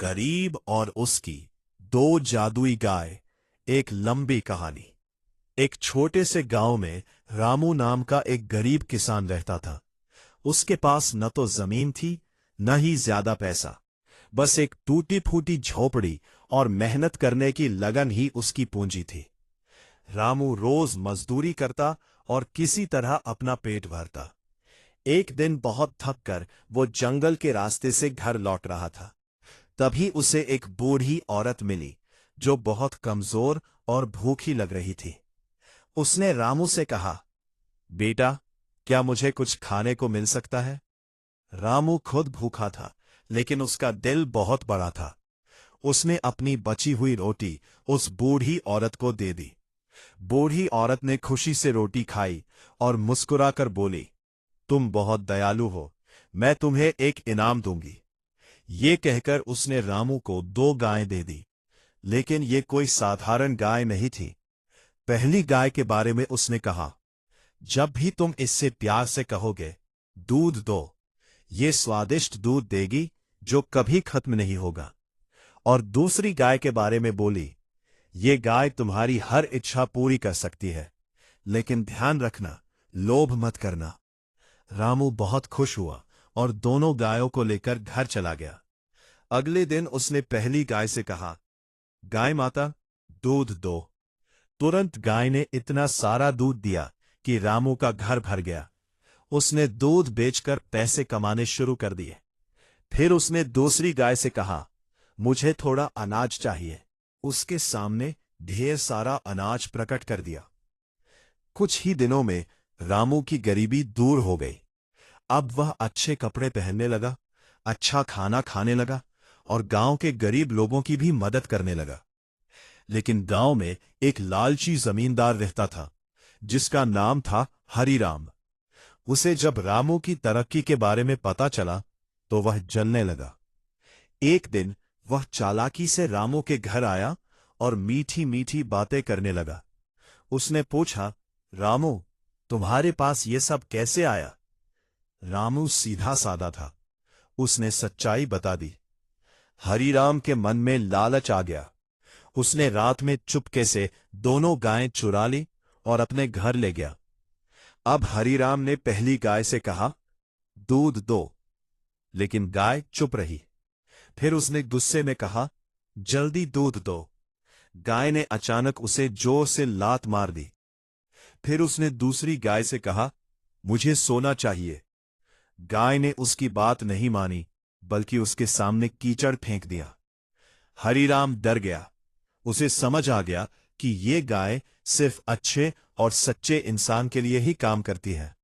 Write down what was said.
गरीब और उसकी दो जादुई गाय। एक लंबी कहानी। एक छोटे से गांव में रामू नाम का एक गरीब किसान रहता था। उसके पास न तो जमीन थी, न ही ज्यादा पैसा। बस एक टूटी फूटी झोपड़ी और मेहनत करने की लगन ही उसकी पूंजी थी। रामू रोज मजदूरी करता और किसी तरह अपना पेट भरता। एक दिन बहुत थक कर वो जंगल के रास्ते से घर लौट रहा था। तभी उसे एक बूढ़ी औरत मिली, जो बहुत कमजोर और भूखी लग रही थी। उसने रामू से कहा, बेटा, क्या मुझे कुछ खाने को मिल सकता है? रामू खुद भूखा था, लेकिन उसका दिल बहुत बड़ा था। उसने अपनी बची हुई रोटी उस बूढ़ी औरत को दे दी। बूढ़ी औरत ने खुशी से रोटी खाई और मुस्कुराकर बोली, तुम बहुत दयालु हो, मैं तुम्हें एक इनाम दूंगी। ये कहकर उसने रामू को दो गायें दे दी। लेकिन ये कोई साधारण गाय नहीं थी। पहली गाय के बारे में उसने कहा, जब भी तुम इससे प्यार से कहोगे, दूध दो, ये स्वादिष्ट दूध देगी जो कभी खत्म नहीं होगा। और दूसरी गाय के बारे में बोली, ये गाय तुम्हारी हर इच्छा पूरी कर सकती है, लेकिन ध्यान रखना, लोभ मत करना। रामू बहुत खुश हुआ और दोनों गायों को लेकर घर चला गया। अगले दिन उसने पहली गाय से कहा, गाय माता, दूध दो। तुरंत गाय ने इतना सारा दूध दिया कि रामू का घर भर गया। उसने दूध बेचकर पैसे कमाने शुरू कर दिए। फिर उसने दूसरी गाय से कहा, मुझे थोड़ा अनाज चाहिए। उसके सामने ढेर सारा अनाज प्रकट कर दिया। कुछ ही दिनों में रामू की गरीबी दूर हो गई। अब वह अच्छे कपड़े पहनने लगा, अच्छा खाना खाने लगा और गांव के गरीब लोगों की भी मदद करने लगा। लेकिन गांव में एक लालची जमींदार रहता था, जिसका नाम था हरीराम। उसे जब रामू की तरक्की के बारे में पता चला, तो वह जलने लगा। एक दिन वह चालाकी से रामू के घर आया और मीठी मीठी बातें करने लगा। उसने पूछा, रामू, तुम्हारे पास ये सब कैसे आया? रामू सीधा साधा था। उसने सच्चाई बता दी। हरीराम के मन में लालच आ गया। उसने रात में चुपके से दोनों गायें चुरा ली और अपने घर ले गया। अब हरीराम ने पहली गाय से कहा, दूध दो, लेकिन गाय चुप रही। फिर उसने गुस्से में कहा, जल्दी दूध दो। गाय ने अचानक उसे जोर से लात मार दी। फिर उसने दूसरी गाय से कहा, मुझे सोना चाहिए। गाय ने उसकी बात नहीं मानी, बल्कि उसके सामने कीचड़ फेंक दिया। हरीराम डर गया। उसे समझ आ गया कि ये गाय सिर्फ अच्छे और सच्चे इंसान के लिए ही काम करती है।